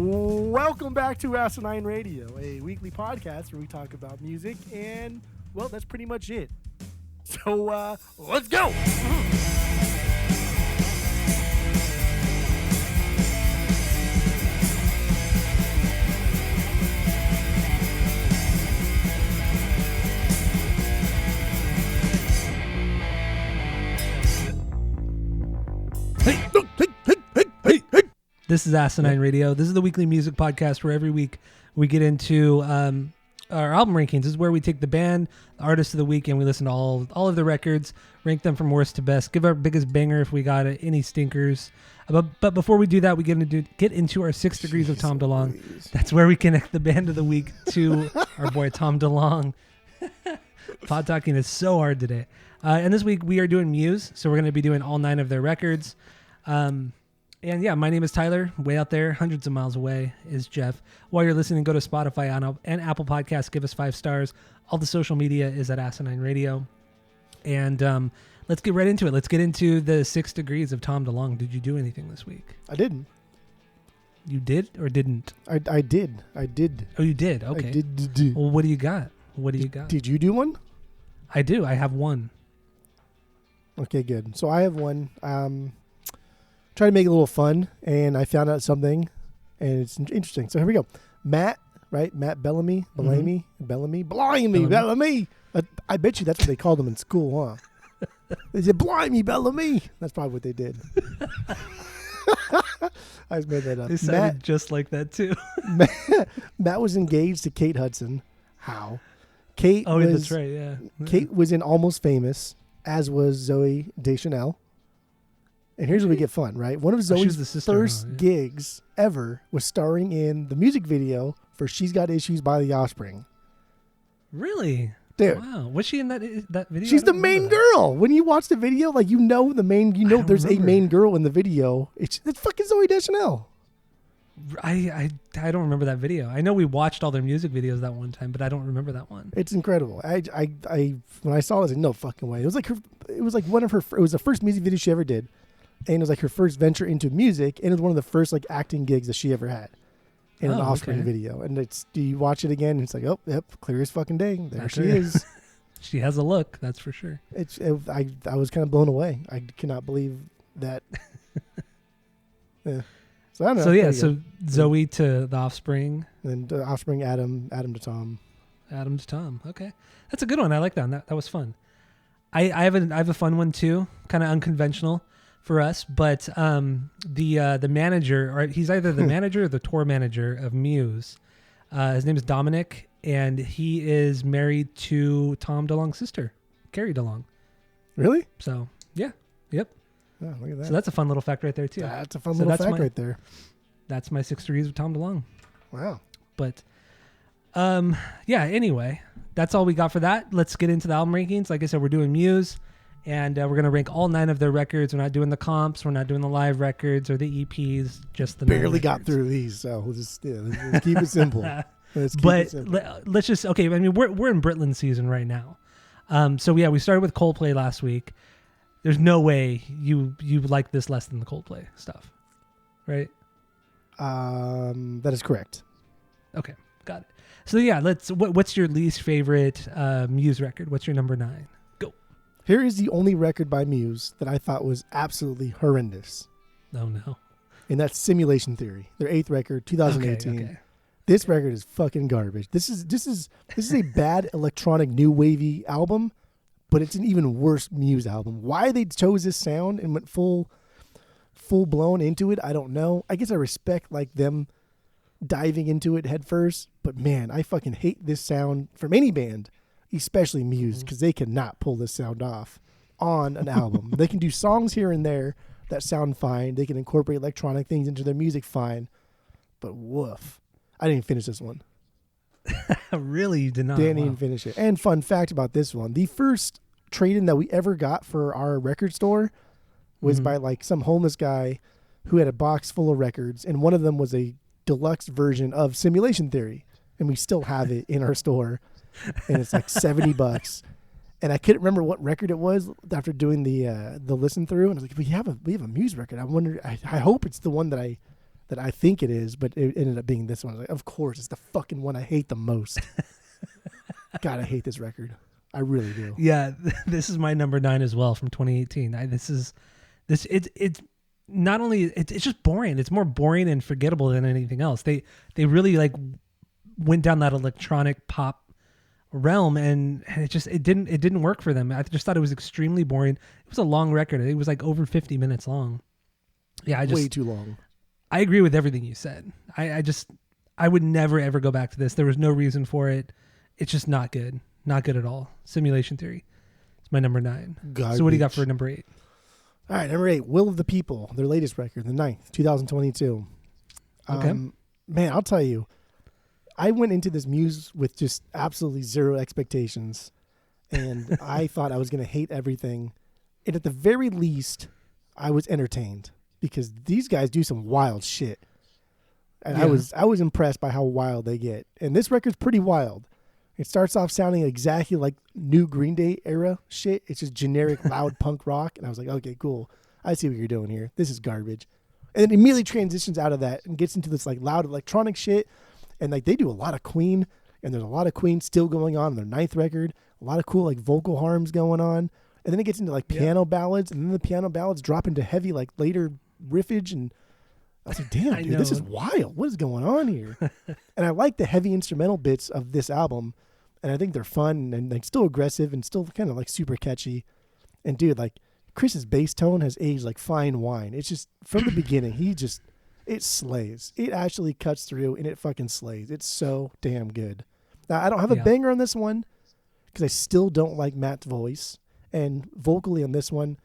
Welcome back to Asinine Radio, a weekly podcast where we talk about music, and, well, that's pretty much it. So, let's go! This is Asinine Radio. This is the weekly music podcast where every week we get into our album rankings. This is where we take the band, the artist of the week, and we listen to all of the records, rank them from worst to best, give our biggest banger if we got any stinkers. But before we do that, we get into our 6 degrees of Tom DeLonge. That's where we connect the band of the week to our boy Tom DeLonge. Pod talking is so hard today. And this week we are doing Muse, so we're going to be doing all 9 of their records. And yeah, my name is Tyler. Way out there, hundreds of miles away, is Jeff. While you're listening, go to Spotify and Apple Podcasts. Give us 5 stars. All the social media is at Asinine Radio. And let's get right into it. Let's get into the 6 degrees of Tom DeLonge. Did you do anything this week? I didn't. You did or didn't? I did. Oh, you did? Okay. I did. Well, what do you got? Did you do one? I do. I have one. Okay, good. So I have one. Try to make it a little fun, and I found out something, and it's interesting. So here we go. Matt Bellamy. I bet you that's what they called him in school, huh? They said, Blimey, Bellamy. That's probably what they did. I just made that up. They sounded just like that, too. Matt was engaged to Kate Hudson. How? Kate that's right, yeah. Kate was in Almost Famous, as was Zooey Deschanel. And here's where we get fun, right? One of Zoe's first gigs ever was starring in the music video for She's Got Issues by The Offspring. Really? Dude. Wow. Was she in that video? She's the main girl. When you watch the video, like, there's a main girl in the video. It's fucking Zooey Deschanel. I don't remember that video. I know we watched all their music videos that one time, but I don't remember that one. It's incredible. I when I saw it, I was like, no fucking way. It was the first music video she ever did. And it was like her first venture into music, and it was one of the first like acting gigs that she ever had in an Offspring video. And do you watch it again? And it's like, oh, yep, clear as fucking day. There she is. She has a look, that's for sure. I was kind of blown away. I cannot believe that. Yeah. So I don't know. So yeah, so Zoe to the Offspring, and Offspring, Adam to Tom. Adam to Tom. Okay, that's a good one. I like that. That was fun. I have a fun one too, kind of unconventional for us, but the manager, or he's either the manager or the tour manager of Muse. His name is Dominic, and he is married to Tom DeLonge's sister, Carrie DeLonge. Really? So yeah, yep. Oh, look at that. So that's a fun little fact right there too. That's a fun little fact right there. That's my 6 degrees of Tom DeLonge. Wow. But yeah. Anyway, that's all we got for that. Let's get into the album rankings. Like I said, we're doing Muse. And we're going to rank all 9 of their records. We're not doing the comps. We're not doing the live records or the EPs. Just the barely got through these, so let's keep it simple. Let's just okay. I mean, we're in Britland season right now. So yeah, we started with Coldplay last week. There's no way you like this less than the Coldplay stuff, right? That is correct. Okay, got it. So yeah, what's your least favorite Muse record? What's your number 9? Here is the only record by Muse that I thought was absolutely horrendous. Oh, no. And that's Simulation Theory, their 8th record, 2018. Okay. This record is fucking garbage. This is a bad electronic new wavy album, but it's an even worse Muse album. Why they chose this sound and went full blown into it, I don't know. I guess I respect like them diving into it head first, but man, I fucking hate this sound from any band. Especially Muse, because they cannot pull this sound off on an album. They can do songs here and there that sound fine. They can incorporate electronic things into their music fine. But woof. I didn't finish this one. Really? You did not? Didn't even finish it. And fun fact about this one, the first trade-in that we ever got for our record store was by like some homeless guy who had a box full of records, and one of them was a deluxe version of Simulation Theory. And we still have it in our store. And it's like $70, and I couldn't remember what record it was after doing the listen through. And I was like, we have a Muse record. I wonder. I hope it's the one that I that I think it is, but it ended up being this one. I was like, of course, it's the fucking one I hate the most. God, I hate this record. I really do. Yeah, this is my number 9 as well from 2018. It's not only it's just boring. It's more boring and forgettable than anything else. They really like went down that electronic pop realm, and it didn't work for them. I just thought it was extremely boring. It was a long record. It was like over 50 minutes long. Yeah, way too long. I agree with everything you said. I would never ever go back to this. There was no reason for it. It's just not good. Not good at all. Simulation Theory. It's my number 9. Garbage. So what do you got for number 8? All right, number 8, Will of the People, their latest record, the 9th, 2022. Okay. Man, I'll tell you, I went into this Muse with just absolutely zero expectations, and I thought I was going to hate everything. And at the very least, I was entertained because these guys do some wild shit. And Yeah. I was impressed by how wild they get. And this record's pretty wild. It starts off sounding exactly like new Green Day era shit. It's just generic loud punk rock. And I was like, okay, cool. I see what you're doing here. This is garbage. And then immediately transitions out of that and gets into this like loud electronic shit. And like they do a lot of Queen, and there's a lot of Queen still going on their 9th record. A lot of cool like vocal harms going on. And then it gets into like piano ballads, and then the piano ballads drop into heavy like later riffage, and I was like, damn, dude, this is wild. What is going on here? And I like the heavy instrumental bits of this album, and I think they're fun and like still aggressive and still kind of like super catchy. And dude, like Chris's bass tone has aged like fine wine. It's just from the beginning, it slays. It actually cuts through and it fucking slays. It's so damn good. Now, I don't have a banger on this one because I still don't like Matt's voice. And vocally on this one,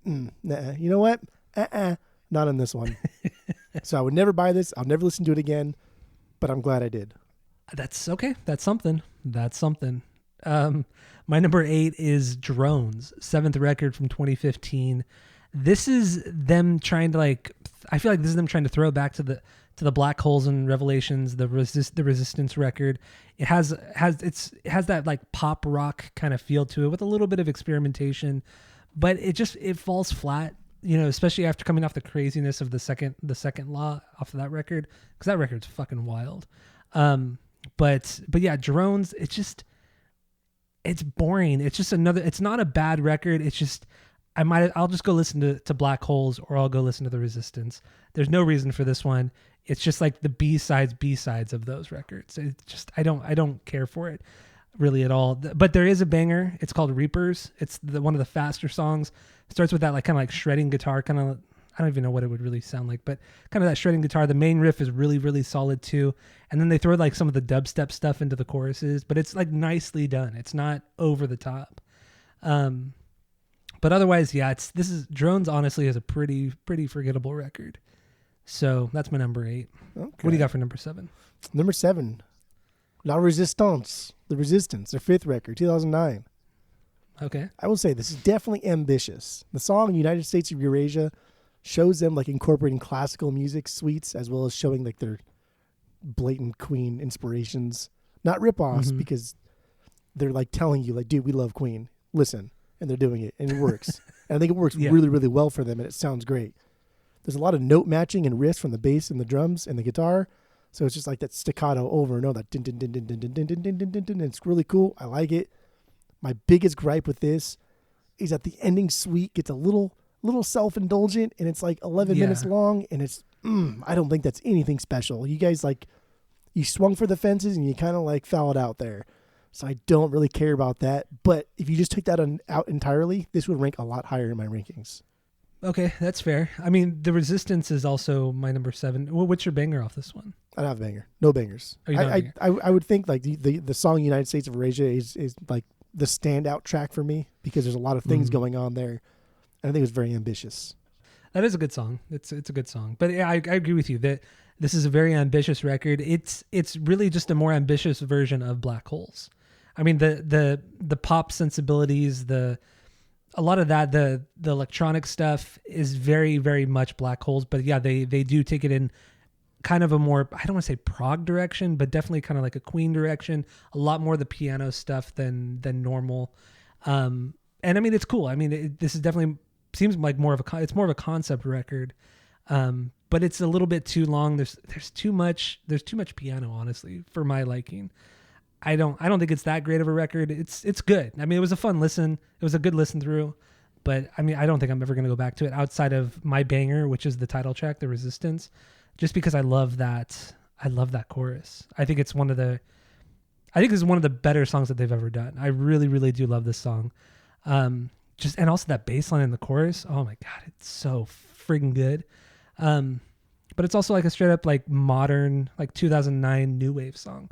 nah. You know what? Not on this one. So I would never buy this. I'll never listen to it again, but I'm glad I did. That's okay. That's something. My number 8 is Drones, 7th record from 2015. This is them trying to I feel like this is them trying to throw it back to the Black Holes and Revelations, the Resistance record. It has that like pop rock kind of feel to it with a little bit of experimentation, but it falls flat, especially after coming off the craziness of the second law off of that record, because that record's fucking wild. But yeah, Drones, it's boring. It's just it's not a bad record. It's just, I'll just go listen to Black Holes, or I'll go listen to the Resistance. There's no reason for this one. It's just like the B-sides of those records. It's just, I don't care for it really at all. But there is a banger. It's called Reapers. It's one of the faster songs. It starts with that like kind of like shredding guitar, kind of, I don't even know what it would really sound like, but kind of that shredding guitar. The main riff is really, really solid too. And then they throw like some of the dubstep stuff into the choruses, but it's like nicely done. It's not over the top. But otherwise, yeah, Drones honestly is a pretty forgettable record. So that's my number 8. Okay. What do you got for number 7? Number 7, La Resistance, The Resistance, their 5th record, 2009. Okay. I will say this is definitely ambitious. The song United States of Eurasia shows them like incorporating classical music suites as well as showing like their blatant Queen inspirations. Not rip-offs, because they're like telling you like, dude, we love Queen. Listen. And they're doing it, and it works. And I think it works really, really well for them, and it sounds great. There's a lot of note matching and riffs from the bass and the drums and the guitar, so it's just like that staccato over and over, that din din din din din din din din din din din. It's really cool. I like it. My biggest gripe with this is that the ending suite gets a little self-indulgent, and it's like 11 minutes long, and it's I don't think that's anything special. You guys you swung for the fences and you kind of like fouled out there. So I don't really care about that. But if you just took that out entirely, this would rank a lot higher in my rankings. Okay, that's fair. I mean, The Resistance is also my number 7. What's your banger off this one? I don't have a banger. No bangers. Oh, you don't have a banger. I would think like the song United States of Eurasia is like the standout track for me because there's a lot of things going on there. And I think it was very ambitious. That is a good song. It's a good song. But yeah, I agree with you that this is a very ambitious record. It's really just a more ambitious version of Black Holes. I mean, the pop sensibilities, a lot of that, the electronic stuff is very, very much Black Holes. But yeah, they do take it in kind of a more, I don't want to say prog direction, but definitely kind of like a Queen direction. A lot more of the piano stuff than normal. And I mean, it's cool. I mean, this is definitely seems like it's more of a concept record. but it's a little bit too long. There's too much piano, honestly, for my liking. I don't think it's that great of a record. It's good. I mean, it was a fun listen. It was a good listen through, but I mean, I don't think I'm ever going to go back to it outside of my banger, which is the title track, The Resistance, just because I love that chorus. I think it's one of the better songs that they've ever done. I really, really do love this song. And also that bass line in the chorus. Oh my God, it's so friggin' good. But it's also like a straight up like modern, like 2009 new wave song.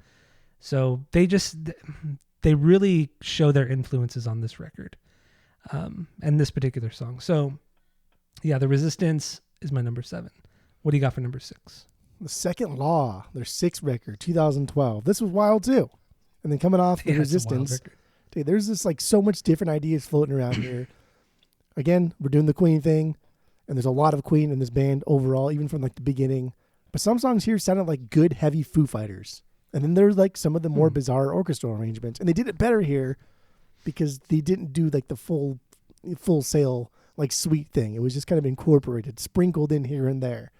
So they really show their influences on this record, and this particular song. So yeah, The Resistance is my number 7. What do you got for number 6? The Second Law, their 6th record, 2012. This was wild too. And then coming off The Resistance, dude, there's just like so much different ideas floating around here. Again, we're doing the Queen thing, and there's a lot of Queen in this band overall, even from like the beginning. But some songs here sounded like good, heavy Foo Fighters. And then there's like some of the more bizarre orchestral arrangements. And they did it better here because they didn't do like the full sail, like sweet thing. It was just kind of incorporated, sprinkled in here and there.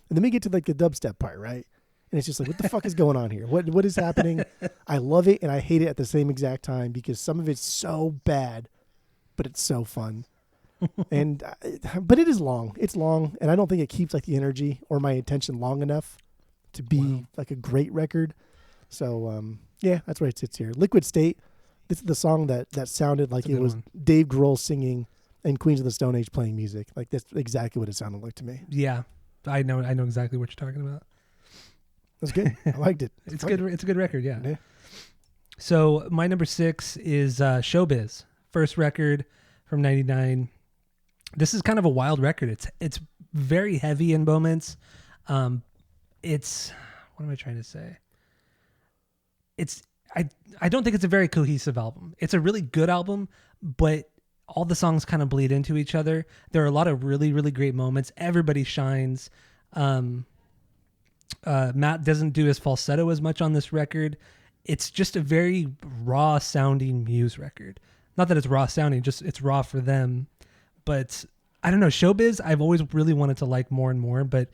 And then we get to like the dubstep part, right? And it's just like, what the fuck is going on here? What is happening? I love it and I hate it at the same exact time because some of it's so bad, but it's so fun. But it is long. It's long, and I don't think it keeps like the energy or my attention long enough to be like a great record. So yeah, that's where it sits here. Liquid State. This is the song that sounded like it was Dave Grohl singing and Queens of the Stone Age playing music. Like that's exactly what it sounded like to me. Yeah, I know exactly what you're talking about. That's good. I liked it. It's good. It's a good record. Yeah. So my number 6 is Showbiz, first record from '99. This is kind of a wild record. It's very heavy in moments. It's what am I trying to say? I don't think it's a very cohesive album. It's a really good album, but all the songs kind of bleed into each other. There are a lot of really, really great moments. Everybody shines. Matt doesn't do his falsetto as much on this record. It's just a very raw sounding Muse record. Not that it's raw sounding, just it's raw for them. But I don't know, Showbiz, I've always really wanted to like more and more, but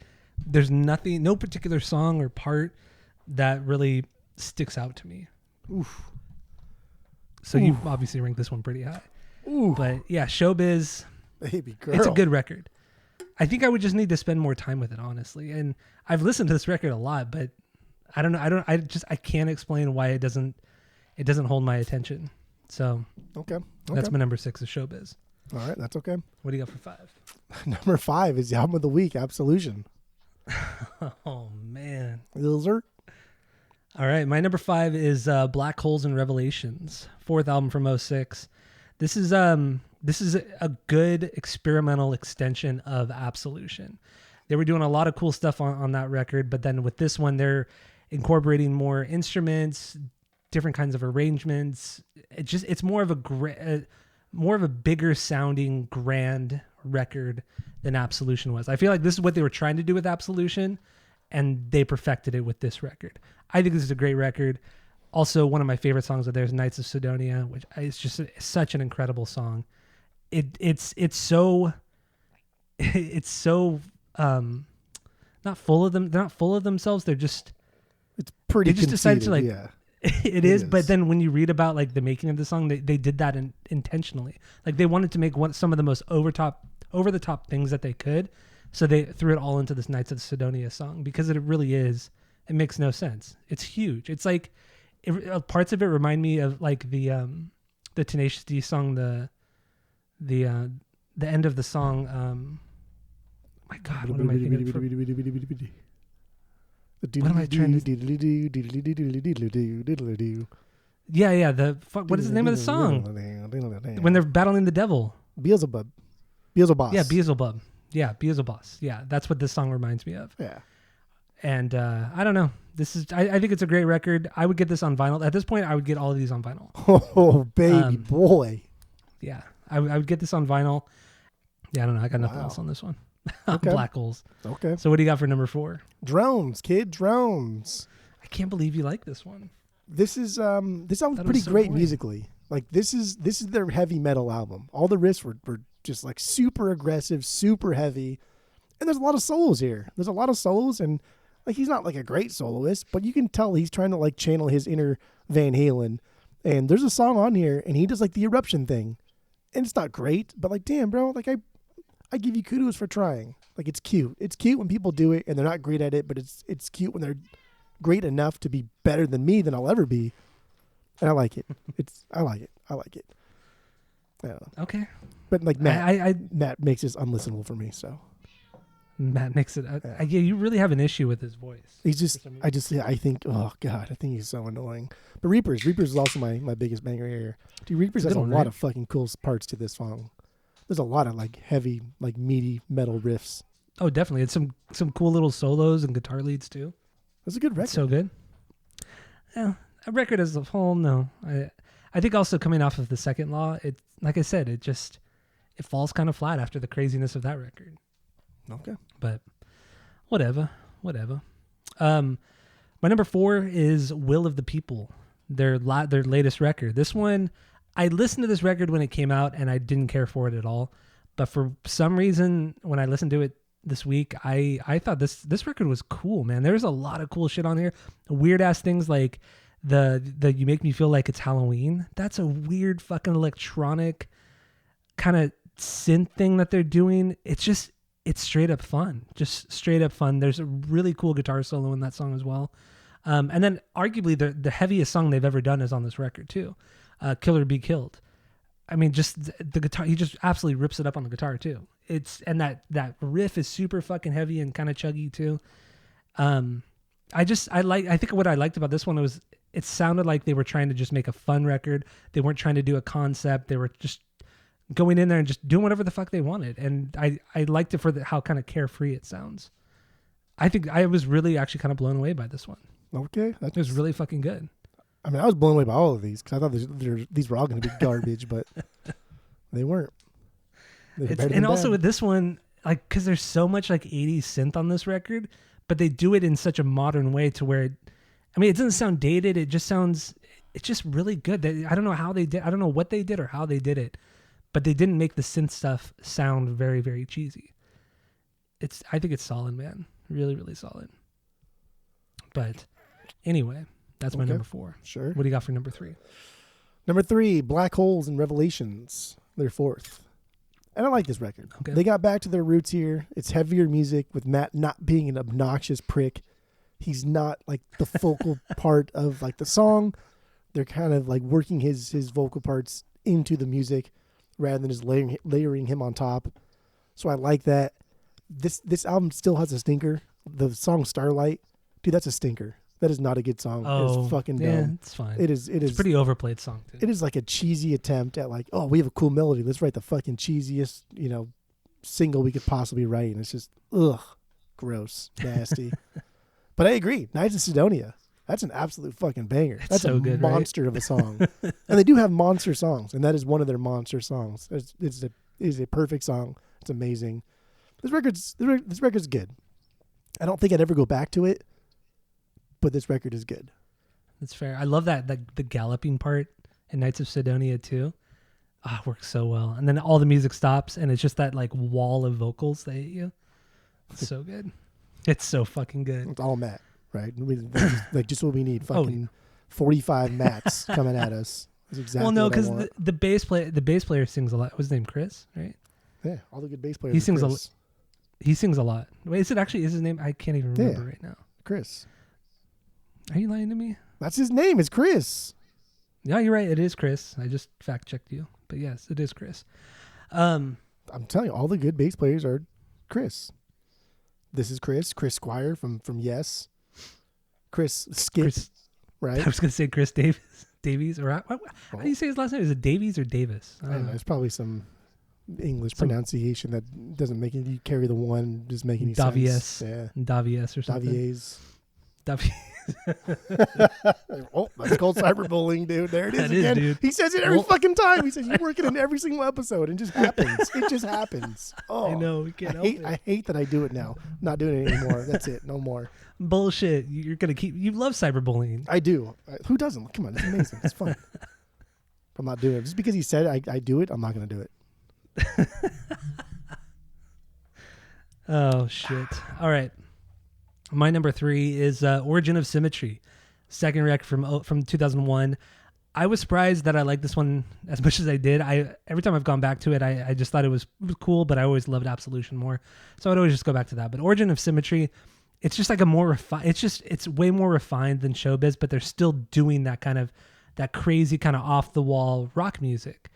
there's no particular song or part that really sticks out to me. Oof. So you obviously ranked this one pretty high. Ooh. But yeah, Showbiz, baby girl. It's a good record. I think I would just need to spend more time with it, honestly. And I've listened to this record a lot, but I don't know. I can't explain why it doesn't hold my attention. So okay. That's my number 6 is Showbiz. All right, that's okay. What do you got for 5? Number 5 is the album of the week, Absolution. Oh man, loser. All right, my number 5 is Black Holes and Revelations, 4th album from 2006. This is a good experimental extension of Absolution. They were doing a lot of cool stuff on that record, but then with this one, they're incorporating more instruments, different kinds of arrangements. It's more of a bigger sounding grand record than Absolution was. I feel like this is what they were trying to do with Absolution, and they perfected it with this record. I think this is a great record. Also, one of my favorite songs of theirs, Knights of Sidonia, which is just such an incredible song. It's so not full of them. They're not full of themselves. It's pretty. They just decided to yeah. it is. But then when you read about like the making of the song, they did that intentionally. Like they wanted to make some of the most over the top things that they could. So they threw it all into this Knights of Sidonia song because it really is. It makes no sense. It's huge. It's like parts of it remind me of like the Tenacious D song, the end of the song. My God, what am I thinking? What am I trying to? Yeah. What is the name of the song? When they're battling the devil. Beelzebub. Yeah, Beelzebub. Yeah, Beelzebub. Yeah, that's what this song reminds me of. Yeah. And I don't know. I think it's a great record. I would get this on vinyl. At this point, I would get all of these on vinyl. Oh, baby boy. Yeah, I would get this on vinyl. Yeah, I don't know. I got nothing else on this one. Okay. Black Holes. Okay. So what do you got for number 4? Drones, kid. Drones. I can't believe you like this one. This album's pretty great musically. Like this is their heavy metal album. All the riffs were just like super aggressive, super heavy. And there's a lot of solos here. There's a lot of solos, and like he's not like a great soloist, but you can tell he's trying to like channel his inner Van Halen. And there's a song on here, and he does like the eruption thing, and it's not great, but like, damn, bro, like I give you kudos for trying. Like it's cute. It's cute when people do it, and they're not great at it, but it's cute when they're great enough to be better than me than I'll ever be, and I like it. I like it. I don't know. Okay. But like Matt makes this unlistenable for me, so. Matt makes it. Yeah, you really have an issue with his voice. He's just. I think. Oh God, I think he's so annoying. But Reapers is also my biggest banger here. Dude, Reapers has a lot of fucking cool parts to this song. There's a lot of like heavy, like meaty metal riffs. Oh, definitely. It's some cool little solos and guitar leads too. It's a good record. It's so good. Yeah, a record as a whole. No, I think also coming off of the Second Law, it like I said, it falls kind of flat after the craziness of that record. Okay. But whatever. My number 4 is Will of the People, their latest record. This one, I listened to this record when it came out and I didn't care for it at all. But for some reason, when I listened to it this week, I thought this record was cool, man. There's a lot of cool shit on here. Weird ass things like the You Make Me Feel Like It's Halloween. That's a weird fucking electronic kind of synth thing that they're doing. It's straight up fun. Just straight up fun. There's a really cool guitar solo in that song as well. And then arguably the heaviest song they've ever done is on this record too. Kill or Be Killed. I mean, just the guitar, he just absolutely rips it up on the guitar too. And that riff is super fucking heavy and kind of chuggy too. I think what I liked about this one was it sounded like they were trying to just make a fun record. They weren't trying to do a concept. They were just going in there and just doing whatever the fuck they wanted. And I liked it for how kind of carefree it sounds. I think I was really actually kind of blown away by this one. Okay. It was really fucking good. I mean, I was blown away by all of these because I thought these were all going to be garbage, but they weren't. And also with this one, like, because there's so much like 80s synth on this record, but they do it in such a modern way to where, it doesn't sound dated. It's just really good. I don't know how they did. I don't know what they did or how they did it. But they didn't make the synth stuff sound very, very cheesy. I think it's solid, man. Really, really solid. But anyway, that's my number 4. Sure. What do you got for number 3? Number 3, Black Holes and Revelations. Their 4th. And I like this record. Okay. They got back to their roots here. It's heavier music with Matt not being an obnoxious prick. He's not like the focal part of like the song. They're kind of like working his vocal parts into the music, rather than just layering him on top. So I like that. This album still has a stinker. The song Starlight, dude, that's a stinker. That is not a good song. Oh, it's fucking dumb. Yeah, it's fine. It's a pretty overplayed song, too. It is like a cheesy attempt at like, oh, we have a cool melody. Let's write the fucking cheesiest, single we could possibly write. And it's just, gross, nasty. But I agree. Nights of Sidonia. That's an absolute fucking banger. That's so a good, monster of a song. And they do have monster songs, and that is one of their monster songs. It is a perfect song. It's amazing. This record's good. I don't think I'd ever go back to it, but this record is good. That's fair. I love that the galloping part in Nights of Sidonia too. It works so well. And then all the music stops, and it's just that like wall of vocals that hit you. It's so good. It's so fucking good. It's all Matt. Right, just what we need. Fucking 45 Matts coming at us. That's exactly. Well, no, because the bass player sings a lot. What's his name? Chris, right? Yeah, all the good bass players. He sings a lot. Wait, is his name? I can't even remember right now. Chris. Are you lying to me? That's his name. It's Chris. Yeah, you're right. It is Chris. I just fact checked you, but yes, it is Chris. I'm telling you, all the good bass players are Chris. This is Chris Squire from Yes. Chris Skip, right? I was going to say Chris Davies. Or how do you say his last name? Is it Davies or Davis? I don't know. It's probably some English pronunciation that doesn't make you carry the one, just make any sense. Yeah. Davies or something. Davies. Davies. Oh, that's called cyberbullying, dude. There it is again. Dude. He says it every fucking time. He says you work it in every single episode, and it just happens. It just happens. Oh, I know. We can't help it. I hate that I do it now. I'm not doing it anymore. That's it. No more. Bullshit. You're gonna keep. You love cyberbullying. I do. Who doesn't? Come on, it's amazing. It's fun. I'm not doing it just because he said I do it. I'm not gonna do it. Oh shit! All right, my number 3 is "Origin of Symmetry," second record from 2001. I was surprised that I liked this one as much as I did. Every time I've gone back to it, I just thought it was cool, but I always loved Absolution more, so I'd always just go back to that. But "Origin of Symmetry," it's just like a more refined. It's way more refined than Showbiz, but they're still doing that crazy kind of off the wall rock music,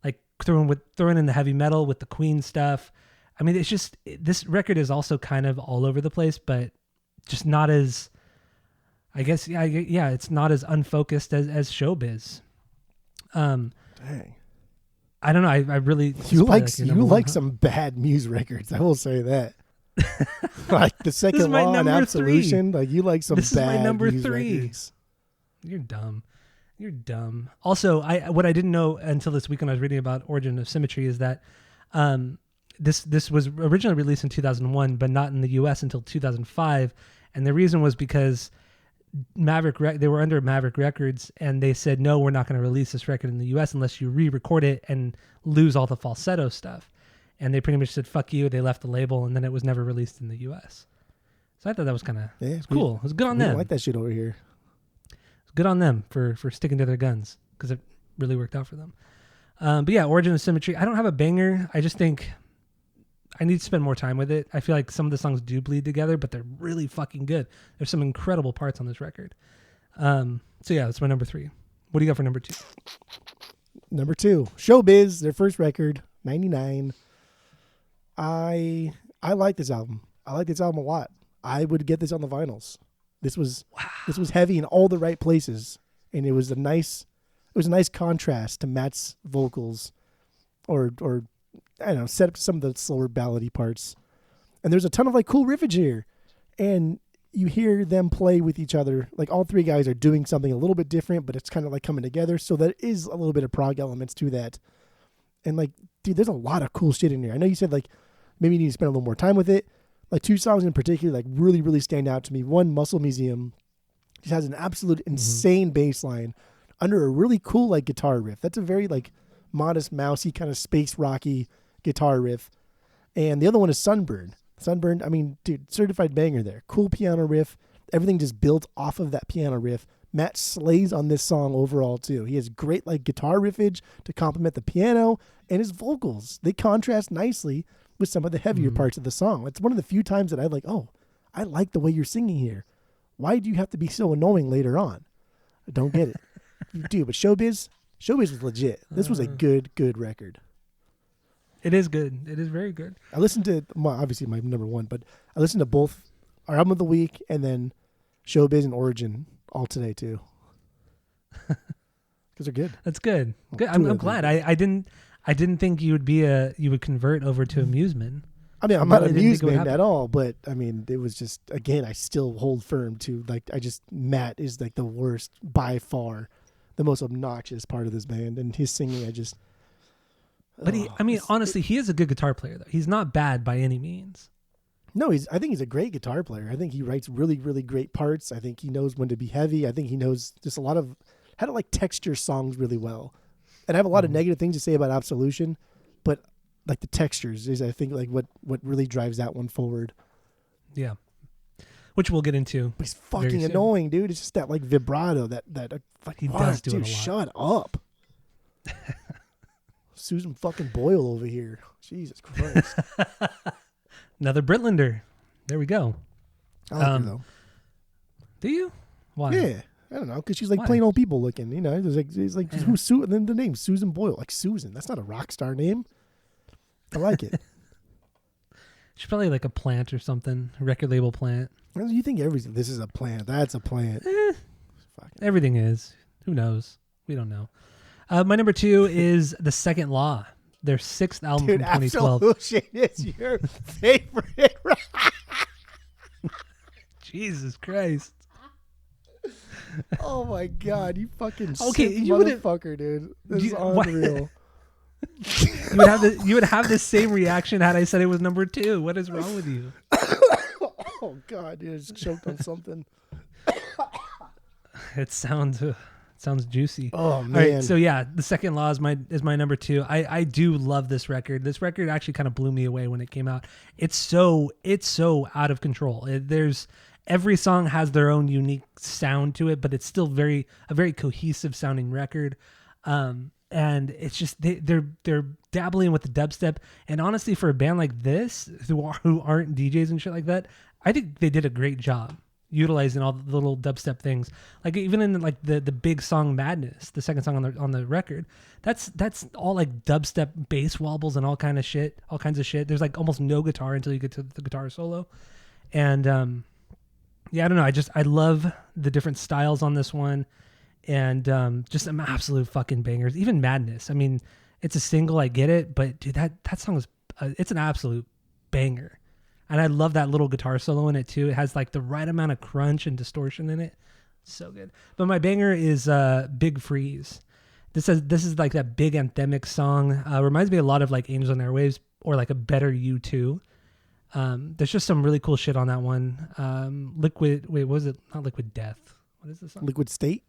like throwing in the heavy metal with the Queen stuff. I mean, this record is also kind of all over the place, but just not as, I guess, yeah, it's not as unfocused as Showbiz. Dang. I don't know. I really you like some bad Muse records. I will say that. Like the Second Law and Absolution. 3. Like you like some bad is my number Muse 3. records. You're dumb. Also, what I didn't know until this week when I was reading about Origin of Symmetry is that this was originally released in 2001, but not in the U.S. until 2005, and the reason was because they were under Maverick Records, and they said, no, we're not going to release this record in the U.S. unless you re-record it and lose all the falsetto stuff. And they pretty much said, fuck you. They left the label, and then it was never released in the U.S. So I thought that was kind of cool. It was good on them. I like that shit over here. It's good on them for sticking to their guns, because it really worked out for them. But yeah, Origin of Symmetry. I don't have a banger. I just think I need to spend more time with it. I feel like some of the songs do bleed together, but they're really fucking good. There's some incredible parts on this record. So yeah, that's my number 3. What do you got for number 2? Number 2, Showbiz, their first record, 99. I like this album. I like this album a lot. I would get this on the vinyls. This was heavy in all the right places, and it was a nice contrast to Matt's vocals, or I don't know, set up some of the slower ballady parts. And there's a ton of like cool riffage here, and you hear them play with each other. Like all 3 guys are doing something a little bit different, but it's kind of like coming together. So there is a little bit of prog elements to that. And like, dude, there's a lot of cool shit in here. I know you said like maybe you need to spend a little more time with it. Like 2 songs in particular, like really, really stand out to me. One, Muscle Museum, just has an absolute insane bass line under a really cool like guitar riff. That's a very like Modest Mousey kind of space rocky guitar riff. And the other one is Sunburn. I mean, dude, certified banger there. Cool piano riff. Everything just built off of that piano riff. Matt slays on this song overall too. He has great like guitar riffage to complement the piano, and his vocals. They contrast nicely with some of the heavier parts of the song. It's one of the few times that I like, oh, I like the way you're singing here. Why do you have to be so annoying later on? I don't get it. You do, but Showbiz was legit. This was a good record. It is good. It is very good. I listened to, obviously my number 1, but I listened to both our album of the week and then Showbiz and Origin all today too. Because they're good. That's good. Good. I'm glad. I didn't think you would convert over to Amusement. I mean, I'm not Amusement at all, but I mean, it was just, again, I still hold firm to like, Matt is like the worst by far, the most obnoxious part of this band, and his singing, But honestly, he is a good guitar player though. He's not bad by any means. No, I think he's a great guitar player. I think he writes really, really great parts. I think he knows when to be heavy. I think he knows just a lot of how to like texture songs really well. And I have a lot of negative things to say about Absolution, but like the textures is, I think, like what really drives that one forward. Yeah. Which we'll get into. But he's fucking annoying, dude. It's just that like vibrato that he does do dude, it a lot. Shut up. Susan fucking Boyle over here. Jesus Christ. Another Britlander. There we go. I like her though. Do you? Why? Yeah. I don't know, because she's like plain old people looking. You know, it's like who's then the name Susan Boyle, like Susan. That's not a rock star name. I like it. She's probably like a plant or something, a record label plant. You think everything? This is a plant. That's a plant. Everything is. Who knows? We don't know. My number 2 is The Second Law, their 6th album from 2012. Absolution is your favorite. Jesus Christ. Oh my God, you fucking motherfucker, dude. This is unreal. You would have the same reaction had I said it was number 2. What is wrong with you? Oh God, dude, I just choked on something. It sounds Sounds juicy. Oh man. All right, so yeah, The Second Law is my number 2. I do love this record. This record actually kind of blew me away when it came out. It's so out of control. There's every song has their own unique sound to it, but it's still a very cohesive sounding record. And it's just they're dabbling with the dubstep. And honestly, for a band like this who aren't DJs and shit like that, I think they did a great job utilizing all the little dubstep things. Like even in like the big song Madness, the second song on the record, that's all like dubstep bass wobbles and all kinds of shit. There's like almost no guitar until you get to the guitar solo. And yeah, I don't know. I love the different styles on this one. And just some absolute fucking bangers. Even Madness. I mean, it's a single, I get it, but dude, that song is it's an absolute banger. And I love that little guitar solo in it too. It has like the right amount of crunch and distortion in it. So good. But my banger is Big Freeze. This is like that big anthemic song. Reminds me a lot of like Angels on Airwaves or like a better U2. There's just some really cool shit on that one. What was it? Not Liquid Death. What is this song? Liquid State.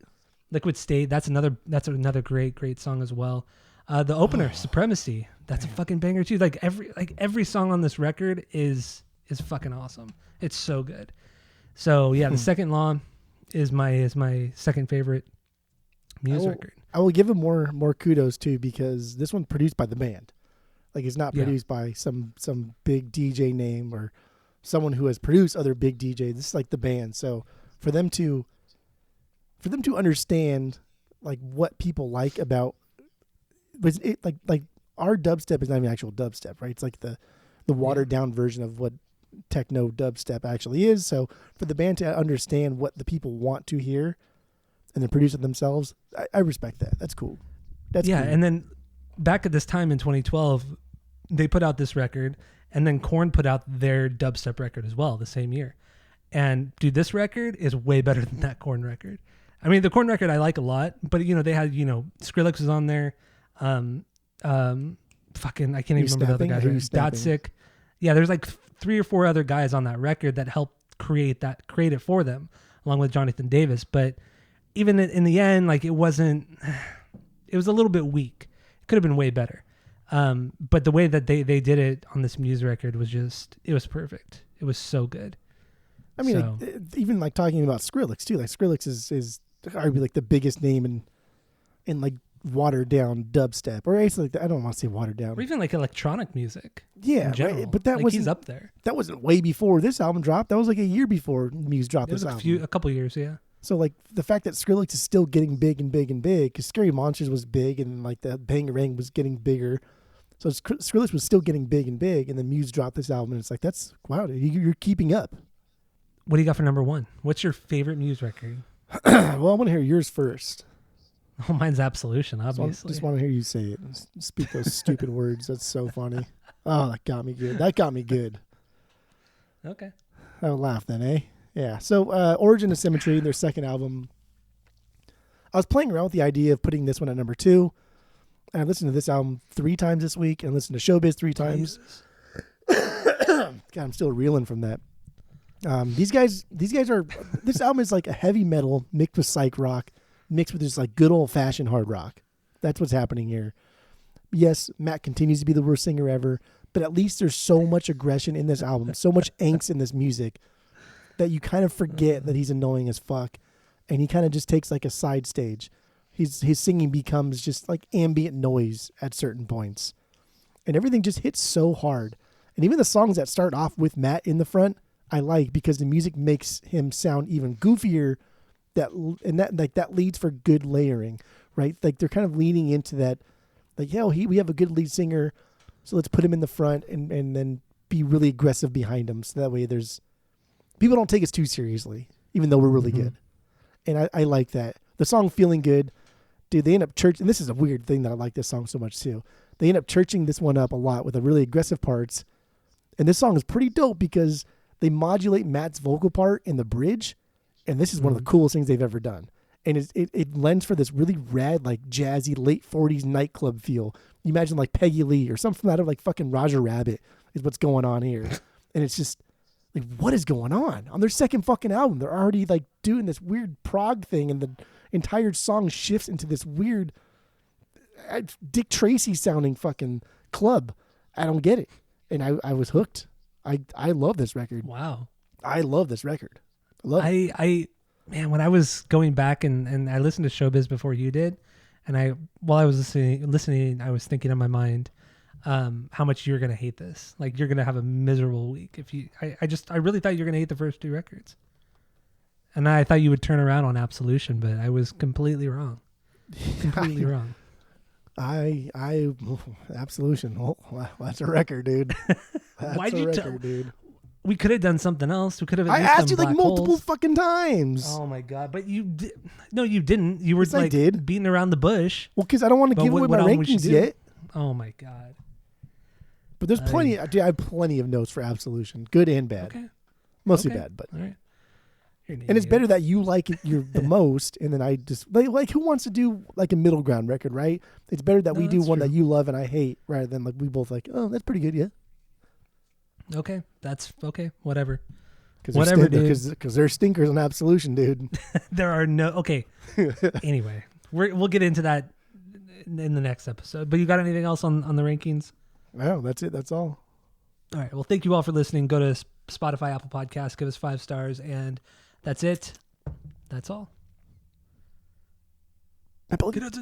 Liquid State. That's another great song as well. The opener, Supremacy. That's a fucking banger too. Like every song on this record is fucking awesome. It's so good. So yeah, The Second Law is my second favorite Muse record. I will give him more kudos too, because this one's produced by the band. Like it's not produced by some big DJ name or someone who has produced other big DJs. This is like the band. So for them to understand like what people like about, but it like our dubstep is not even actual dubstep, right? It's like the watered down version of what techno dubstep actually is. So for the band to understand what the people want to hear and then produce it themselves, I respect that. That's cool. That's cool. And then back at this time in 2012, they put out this record, and then Korn put out their dubstep record as well the same year. And dude, this record is way better than that Korn record. I mean, the Korn record I like a lot, but they had Skrillex was on there. Fucking I can't even remember the other guys. Dotsick. Yeah, there's like 3 or 4 other guys on that record that helped create it for them, along with Jonathan Davis. But even in the end, like it was a little bit weak. It could have been way better. But the way that they did it on this Muse record was it was perfect. It was so good. I mean, even like talking about Skrillex too. Like Skrillex is arguably like the biggest name in like watered down dubstep, or actually like I don't want to say watered down, or even like electronic music. Yeah, right? But that was he's up there. That wasn't way before this album dropped. That was like a year before Muse dropped this album. A couple years, yeah. So like the fact that Skrillex is still getting big and big and big, because Scary Monsters was big and like the Bangarang was getting bigger. So Skrillex was still getting big and big, and then Muse dropped this album, and it's like, that's wow, dude, you're keeping up. What do you got for number 1? What's your favorite Muse record? Well, I want to hear yours first. Oh, mine's Absolution, obviously. Just want to hear you say it. Speak those stupid words. That's so funny. Oh, that got me good. Okay. I'll laugh then, eh? Yeah. So Origin of Symmetry, their second album. I was playing around with the idea of putting this one at number 2. And I listened to this album 3 times this week, and listened to Showbiz 3 times. God, I'm still reeling from that. These guys are. This album is like a heavy metal mixed with psych rock, mixed with just like good old fashioned hard rock. That's what's happening here. Yes, Matt continues to be the worst singer ever, but at least there's so much aggression in this album, so much angst in this music, that you kind of forget that he's annoying as fuck, and he kind of just takes like a side stage. His singing becomes just like ambient noise at certain points, and everything just hits so hard. And even the songs that start off with Matt in the front, I like, because the music makes him sound even goofier. That leads for good layering, right? Like they're kind of leaning into that, like, hell, we have a good lead singer, so let's put him in the front and then be really aggressive behind him, so that way people don't take us too seriously, even though we're really good. And I like that. The song Feeling Good, dude, they end up and this is a weird thing that I like this song so much too. They end up churching this one up a lot with a really aggressive parts, and this song is pretty dope because they modulate Matt's vocal part in the bridge, and this is one of the coolest things they've ever done. And it lends for this really rad, like jazzy late 40s nightclub feel. You imagine like Peggy Lee or something out of like fucking Roger Rabbit is what's going on here. And it's just Like, what is going on their second fucking album? They're already like doing this weird prog thing, and the entire song shifts into this weird Dick Tracy sounding fucking club. I don't get it, and I was hooked. I love this record. Wow, I love this record. I love it. Man, when I was going back and I listened to Showbiz before you did, and while I was listening, I was thinking in my mind, how much you're gonna hate this. Like, you're gonna have a miserable week if you. I really thought you were gonna hate the first 2 records, and I thought you would turn around on Absolution, but I was completely wrong. Completely wrong. Absolution. Oh, that's a record, dude. That's Why'd a you record, dude. We could have done something else. We could have. I asked you like multiple fucking times. Oh my god! But you no, you didn't. You were Yes, I like did. beating around the bush. Well, because I don't want to But give away my album we should rankings do? yet. Oh my god! But there's plenty. Dude, I have plenty of notes for Absolution, good and bad. Okay. Mostly Okay. bad, but. All right. You're an And it's idiot. better that you like it the most, and then I just like who wants to do like a middle ground record, right? It's better that No, we do that's one true. that you love and I hate, rather than like we both like, oh, that's pretty good, yeah. Okay, that's okay. Whatever. Because Whatever, dude. Because they're stinkers on Absolution, dude. There are no. Okay. Anyway, we'll get into that in the next episode. But you got anything else on the rankings? Wow, that's it. That's all. All right. Well, thank you all for listening. Go to Spotify, Apple Podcasts, give us 5 stars, and that's it. That's all. Apple- Get out.